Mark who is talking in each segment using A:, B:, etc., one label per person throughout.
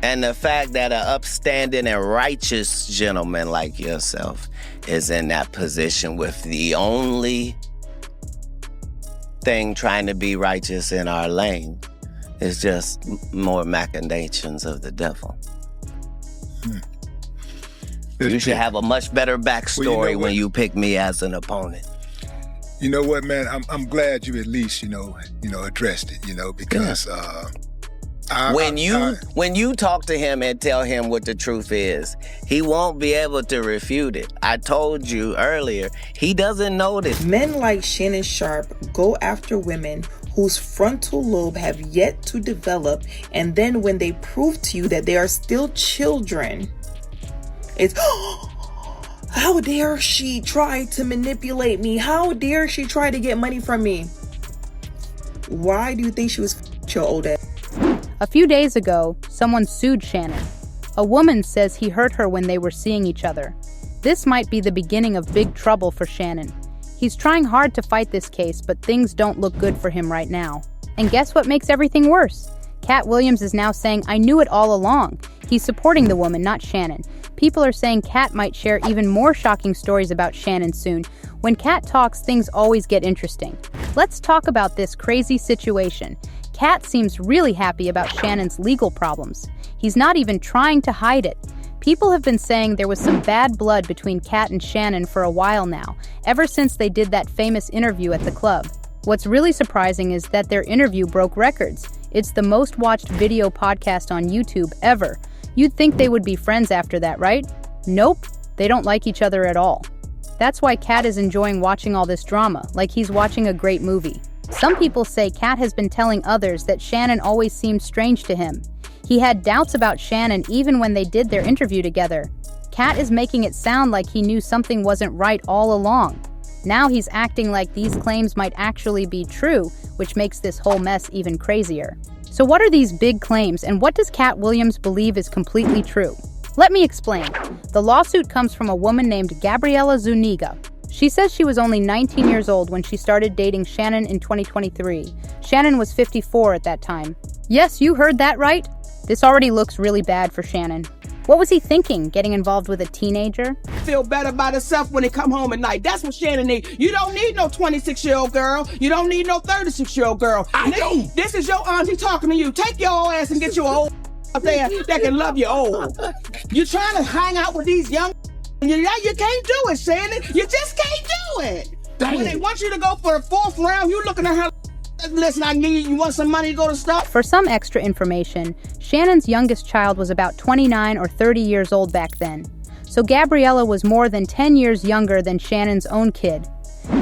A: And the fact that an upstanding and righteous gentleman like yourself is in that position with the only thing trying to be righteous in our lane is just more machinations of the devil. You should have a much better backstory when you pick me as an opponent.
B: You know what, man? I'm glad you at least, addressed it, because
A: when you talk to him and tell him what the truth is, he won't be able to refute it. I told you earlier, he doesn't know this.
C: Men like Shannon Sharpe go after women whose frontal lobe have yet to develop, and then when they prove to you that they are still children, it's, how dare she try to manipulate me? How dare she try to get money from me? Why do you think she was your old ass?
D: A few days ago, someone sued Shannon. A woman says he hurt her when they were seeing each other. This might be the beginning of big trouble for Shannon. He's trying hard to fight this case, but things don't look good for him right now. And guess what makes everything worse? Katt Williams is now saying, "I knew it all along." He's supporting the woman, not Shannon. People are saying Katt might share even more shocking stories about Shannon soon. When Katt talks, things always get interesting. Let's talk about this crazy situation. Katt seems really happy about Shannon's legal problems. He's not even trying to hide it. People have been saying there was some bad blood between Katt and Shannon for a while now, ever since they did that famous interview at the club. What's really surprising is that their interview broke records. It's the most watched video podcast on YouTube ever. You'd think they would be friends after that, right? Nope, they don't like each other at all. That's why Katt is enjoying watching all this drama, like he's watching a great movie. Some people say Katt has been telling others that Shannon always seemed strange to him. He had doubts about Shannon even when they did their interview together. Katt is making it sound like he knew something wasn't right all along. Now he's acting like these claims might actually be true, which makes this whole mess even crazier. So what are these big claims, and what does Katt Williams believe is completely true? Let me explain. The lawsuit comes from a woman named Gabriella Zuniga. She says she was only 19 years old when she started dating Shannon in 2023. Shannon was 54 at that time. Yes, you heard that right. This already looks really bad for Shannon. What was he thinking, getting involved with a teenager?
E: Feel better about herself when they come home at night. That's what Shannon needs. You don't need no 26-year-old girl. You don't need no 36-year-old girl. This is your auntie talking to you. Take your old ass and get you an old up there that can love you old. You're trying to hang out with these young you can't do it, Shannon. You just can't do it. When they want you to go for the 4th round, you looking at her, listen, you want some money to go to stuff?
D: For some extra information, Shannon's youngest child was about 29 or 30 years old back then. So Gabriella was more than 10 years younger than Shannon's own kid.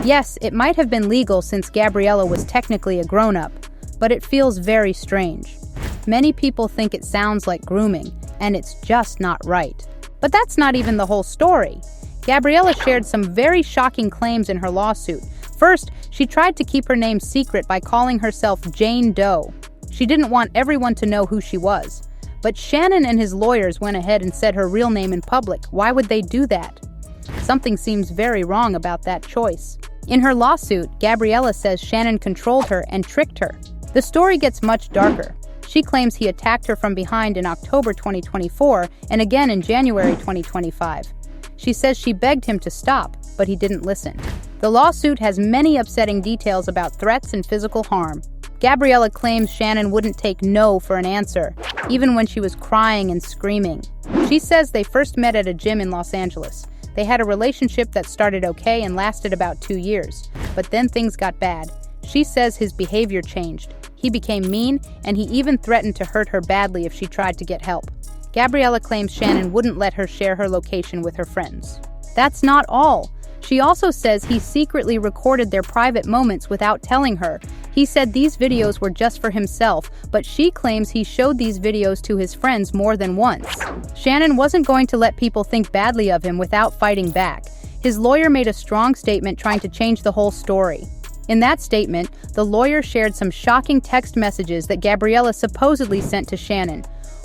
D: Yes, it might have been legal since Gabriella was technically a grown-up, but it feels very strange. Many people think it sounds like grooming, and it's just not right. But that's not even the whole story. Gabriella shared some very shocking claims in her lawsuit. First, she tried to keep her name secret by calling herself Jane Doe. She didn't want everyone to know who she was. But Shannon and his lawyers went ahead and said her real name in public. Why would they do that? Something seems very wrong about that choice. In her lawsuit, Gabriella says Shannon controlled her and tricked her. The story gets much darker. She claims he attacked her from behind in October 2024 and again in January 2025. She says she begged him to stop, but he didn't listen. The lawsuit has many upsetting details about threats and physical harm. Gabriella claims Shannon wouldn't take no for an answer, even when she was crying and screaming. She says they first met at a gym in Los Angeles. They had a relationship that started okay and lasted about 2 years, but then things got bad. She says his behavior changed. He became mean, and he even threatened to hurt her badly if she tried to get help. Gabriella claims Shannon wouldn't let her share her location with her friends. That's not all. She also says he secretly recorded their private moments without telling her. He said these videos were just for himself, but she claims he showed these videos to his friends more than once. Shannon wasn't going to let people think badly of him without fighting back. His lawyer made a strong statement trying to change the whole story. In that statement, the lawyer shared some shocking text messages that Gabriella supposedly sent to Shannon.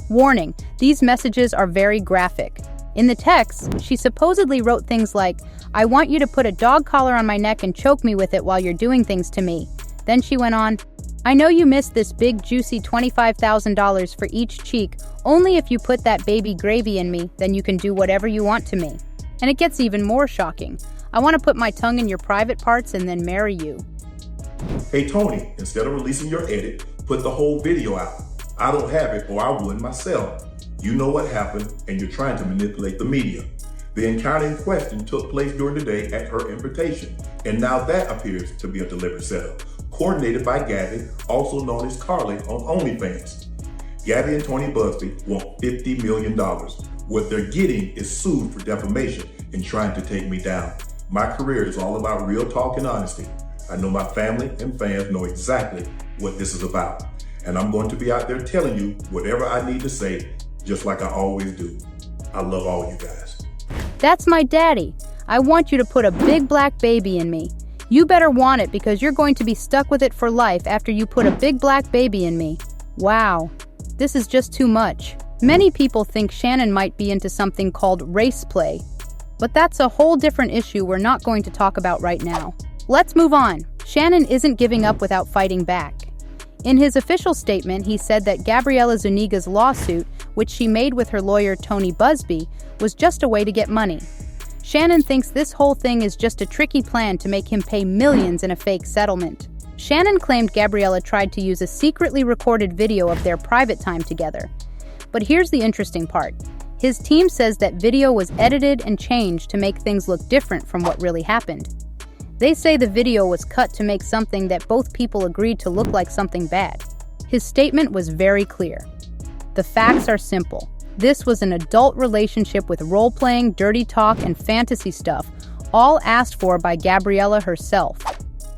D: Warning, these messages are very graphic. In the text, she supposedly wrote things like, "I want you to put a dog collar on my neck and choke me with it while you're doing things to me." Then she went on, I know you missed this big juicy $25,000 for each cheek. Only if you put that baby gravy in me, then you can do whatever you want to me. And it gets even more shocking. I want to put my tongue in your private parts and then marry you.
F: Hey Tony, instead of releasing your edit, put the whole video out. I don't have it or I wouldn't myself. You know what happened and you're trying to manipulate the media. The encounter in question took place during the day at her invitation, and now that appears to be a deliberate setup, coordinated by Gabby, also known as Carly on OnlyFans. Gabby and Tony Busby want $50 million. What they're getting is sued for defamation and trying to take me down. My career is all about real talk and honesty. I know my family and fans know exactly what this is about. And I'm going to be out there telling you whatever I need to say, just like I always do. I love all you guys.
D: That's my daddy. I want you to put a big black baby in me. You better want it because you're going to be stuck with it for life after you put a big black baby in me. Wow, this is just too much. Many people think Shannon might be into something called race play, but that's a whole different issue we're not going to talk about right now. Let's move on. Shannon isn't giving up without fighting back. In his official statement, he said that Gabriella Zuniga's lawsuit, which she made with her lawyer Tony Busby, was just a way to get money. Shannon thinks this whole thing is just a tricky plan to make him pay millions in a fake settlement. Shannon claimed Gabriella tried to use a secretly recorded video of their private time together. But here's the interesting part. His team says that video was edited and changed to make things look different from what really happened. They say the video was cut to make something that both people agreed to look like something bad. His statement was very clear. The facts are simple. This was an adult relationship with role-playing, dirty talk, and fantasy stuff, all asked for by Gabriella herself.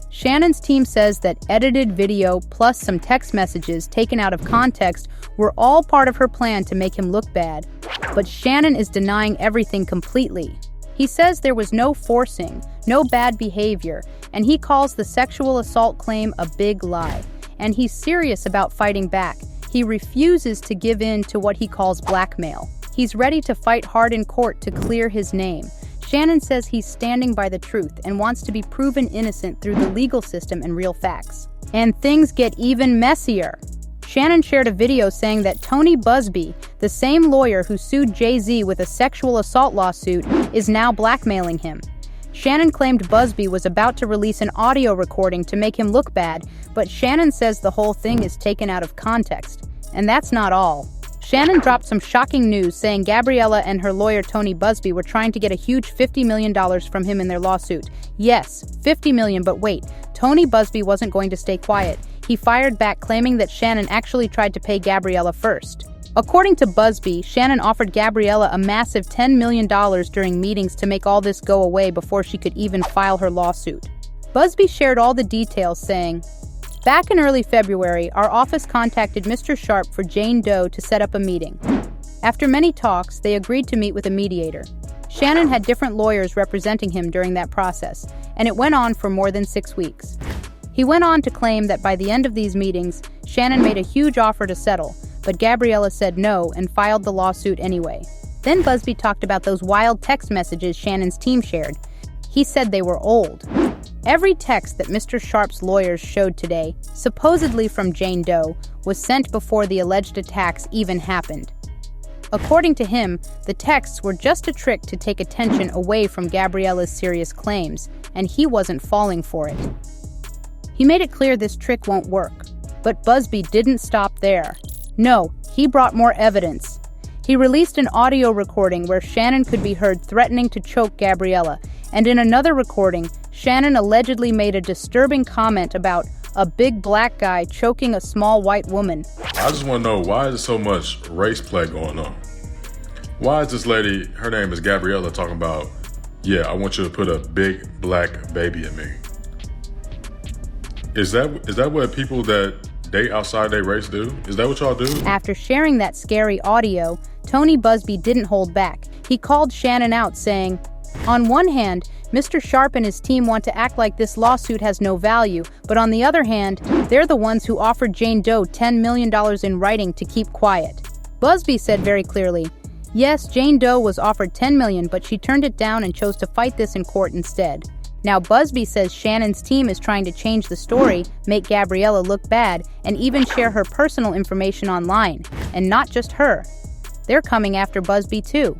D: Shannon's team says that edited video plus some text messages taken out of context were all part of her plan to make him look bad. But Shannon is denying everything completely. He says there was no forcing, no bad behavior, and he calls the sexual assault claim a big lie. And he's serious about fighting back. He refuses to give in to what he calls blackmail. He's ready to fight hard in court to clear his name. Shannon says he's standing by the truth and wants to be proven innocent through the legal system and real facts. And things get even messier. Shannon shared a video saying that Tony Busby, the same lawyer who sued Jay-Z with a sexual assault lawsuit, is now blackmailing him. Shannon claimed Busby was about to release an audio recording to make him look bad, but Shannon says the whole thing is taken out of context. And that's not all. Shannon dropped some shocking news saying Gabriella and her lawyer Tony Busby were trying to get a huge $50 million from him in their lawsuit. Yes, $50 million, but wait, Tony Busby wasn't going to stay quiet. He fired back claiming that Shannon actually tried to pay Gabriella first. According to Busby, Shannon offered Gabriella a massive $10 million during meetings to make all this go away before she could even file her lawsuit. Busby shared all the details, saying, "Back in early February, our office contacted Mr. Sharp for Jane Doe to set up a meeting. After many talks, they agreed to meet with a mediator. Shannon had different lawyers representing him during that process, and it went on for more than 6 weeks. He went on to claim that by the end of these meetings, Shannon made a huge offer to settle, but Gabriella said no and filed the lawsuit anyway. Then Busby talked about those wild text messages Shannon's team shared. He said they were old. Every text that Mr. Sharp's lawyers showed today, supposedly from Jane Doe, was sent before the alleged attacks even happened. According to him, the texts were just a trick to take attention away from Gabriella's serious claims, and he wasn't falling for it. He made it clear this trick won't work. But Busby didn't stop there. No, he brought more evidence. He released an audio recording where Shannon could be heard threatening to choke Gabriella, and in another recording, Shannon allegedly made a disturbing comment about a big black guy choking a small white woman.
G: I just want to know, why is there so much race play going on? Why is this lady, her name is Gabriella, talking about, yeah, I want you to put a big black baby in me? Is that what people that date outside their race do? Is that what y'all do?
D: After sharing that scary audio, Tony Busby didn't hold back. He called Shannon out, saying, "On one hand, Mr. Sharp and his team want to act like this lawsuit has no value, but on the other hand, they're the ones who offered Jane Doe $10 million in writing to keep quiet." Busby said very clearly, yes, Jane Doe was offered $10 million, but she turned it down and chose to fight this in court instead. Now Busby says Shannon's team is trying to change the story, make Gabriella look bad, and even share her personal information online. And not just her. They're coming after Busby too.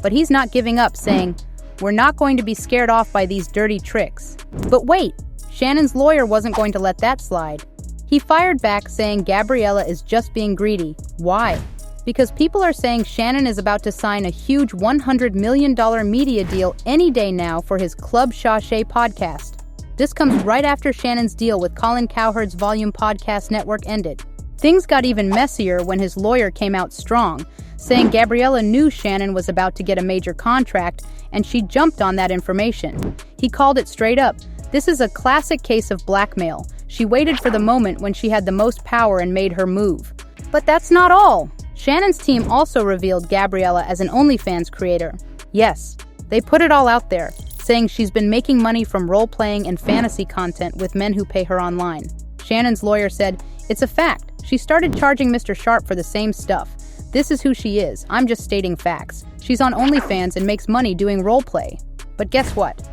D: But he's not giving up, saying, "We're not going to be scared off by these dirty tricks." But wait, Shannon's lawyer wasn't going to let that slide. He fired back, saying Gabriella is just being greedy. Why? Because people are saying Shannon is about to sign a huge $100 million media deal any day now for his Club Sashay podcast. This comes right after Shannon's deal with Colin Cowherd's Volume Podcast Network ended. Things got even messier when his lawyer came out strong, saying Gabriella knew Shannon was about to get a major contract and she jumped on that information. He called it straight up. This is a classic case of blackmail. She waited for the moment when she had the most power and made her move. But that's not all. Shannon's team also revealed Gabriella as an OnlyFans creator. Yes, they put it all out there, saying she's been making money from role-playing and fantasy content with men who pay her online. Shannon's lawyer said, "It's a fact. She started charging Mr. Sharp for the same stuff. This is who she is. I'm just stating facts. She's on OnlyFans and makes money doing roleplay." But guess what?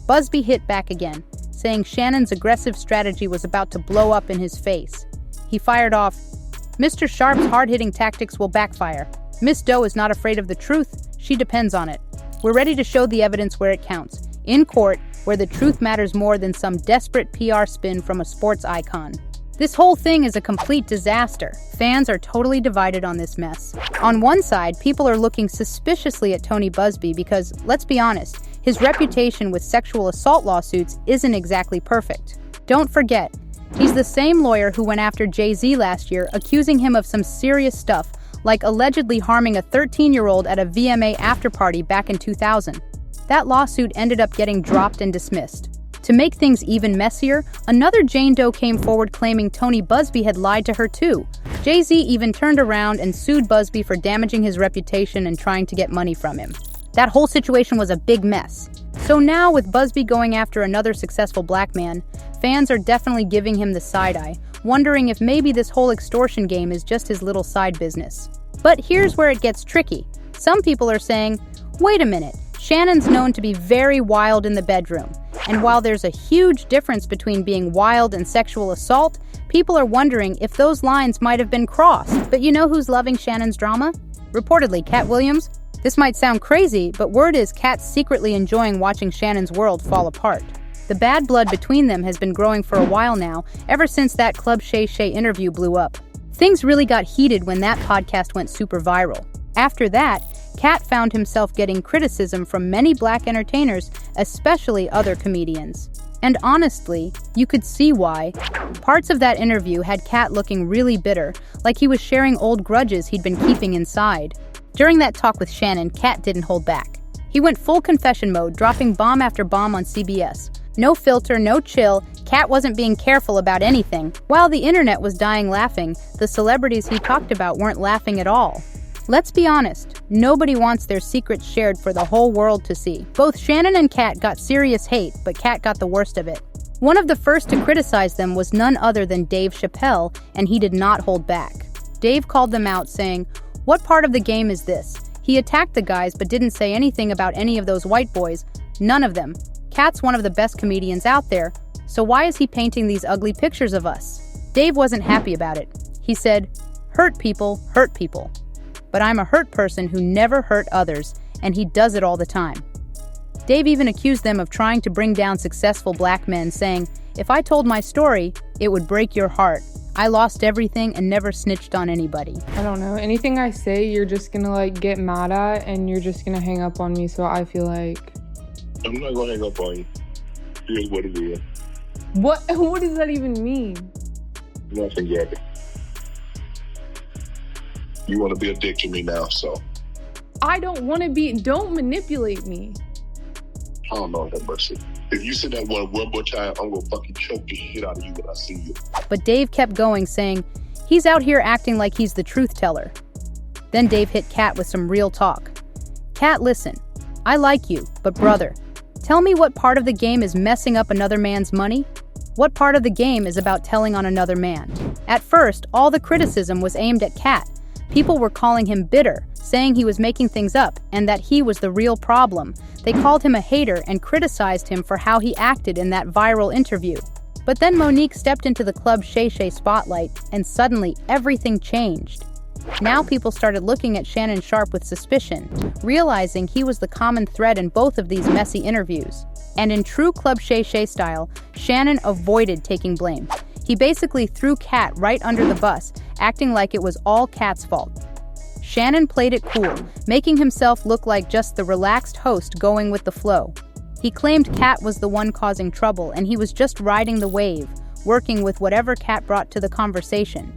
D: Busby hit back again, saying Shannon's aggressive strategy was about to blow up in his face. He fired off, "Mr. Sharp's hard-hitting tactics will backfire. Miss Doe is not afraid of the truth. She depends on it. We're ready to show the evidence where it counts. In court, where the truth matters more than some desperate PR spin from a sports icon." This whole thing is a complete disaster. Fans are totally divided on this mess. On one side, people are looking suspiciously at Tony Busby because, let's be honest, his reputation with sexual assault lawsuits isn't exactly perfect. Don't forget, he's the same lawyer who went after Jay-Z last year, accusing him of some serious stuff, like allegedly harming a 13-year-old at a VMA afterparty back in 2000. That lawsuit ended up getting dropped and dismissed. To make things even messier, another Jane Doe came forward claiming Tony Busby had lied to her too. Jay-Z even turned around and sued Busby for damaging his reputation and trying to get money from him. That whole situation was a big mess. So now, with Busby going after another successful black man, fans are definitely giving him the side eye, wondering if maybe this whole extortion game is just his little side business. But here's where it gets tricky. Some people are saying, wait a minute, Shannon's known to be very wild in the bedroom. And while there's a huge difference between being wild and sexual assault, people are wondering if those lines might have been crossed. But you know who's loving Shannon's drama? Reportedly, Katt Williams. This might sound crazy, but word is Katt's secretly enjoying watching Shannon's world fall apart. The bad blood between them has been growing for a while now, ever since that Club Shay Shay interview blew up. Things really got heated when that podcast went super viral. After that, Katt found himself getting criticism from many black entertainers, especially other comedians. And honestly, you could see why. Parts of that interview had Katt looking really bitter, like he was sharing old grudges he'd been keeping inside. During that talk with Shannon, Katt didn't hold back. He went full confession mode, dropping bomb after bomb on CBS. No filter, no chill, Katt wasn't being careful about anything. While the internet was dying laughing, the celebrities he talked about weren't laughing at all. Let's be honest, nobody wants their secrets shared for the whole world to see. Both Shannon and Katt got serious hate, but Katt got the worst of it. One of the first to criticize them was none other than Dave Chappelle, and he did not hold back. Dave called them out, saying, "What part of the game is this? He attacked the guys but didn't say anything about any of those white boys. None of them. Katt's one of the best comedians out there, so why is he painting these ugly pictures of us?" Dave wasn't happy about it. He said, hurt people. But I'm a hurt person who never hurt others, and he does it all the time. Dave even accused them of trying to bring down successful black men, saying, "If I told my story, it would break your heart. I lost everything and never snitched on anybody."
H: I don't know. Anything I say, you're just gonna get mad at, and you're just gonna hang up on me, so I feel like...
I: I'm not gonna hang up on you. Here's what it is.
H: What does that even mean?
I: Nothing, Gabby. You want to be a dick to me now, so.
H: I don't want to be. Don't manipulate me.
I: I don't know that mercy. If you say that one more time, I'm gonna fucking choke the shit out of you when I see you.
D: But Dave kept going, saying, he's out here acting like he's the truth teller. Then Dave hit Katt with some real talk. "Katt, listen, I like you, but brother, tell me what part of the game is messing up another man's money? What part of the game is about telling on another man?" At first, all the criticism was aimed at Katt, People were calling him bitter, saying he was making things up and that he was the real problem. They called him a hater and criticized him for how he acted in that viral interview. But then Monique stepped into the Club Shay Shay spotlight, and suddenly everything changed. Now people started looking at Shannon Sharpe with suspicion, realizing he was the common thread in both of these messy interviews. And in true Club Shay Shay style, Shannon avoided taking blame. He basically threw Katt right under the bus, acting like it was all Katt's fault. Shannon played it cool, making himself look like just the relaxed host going with the flow. He claimed Katt was the one causing trouble and he was just riding the wave, working with whatever Katt brought to the conversation.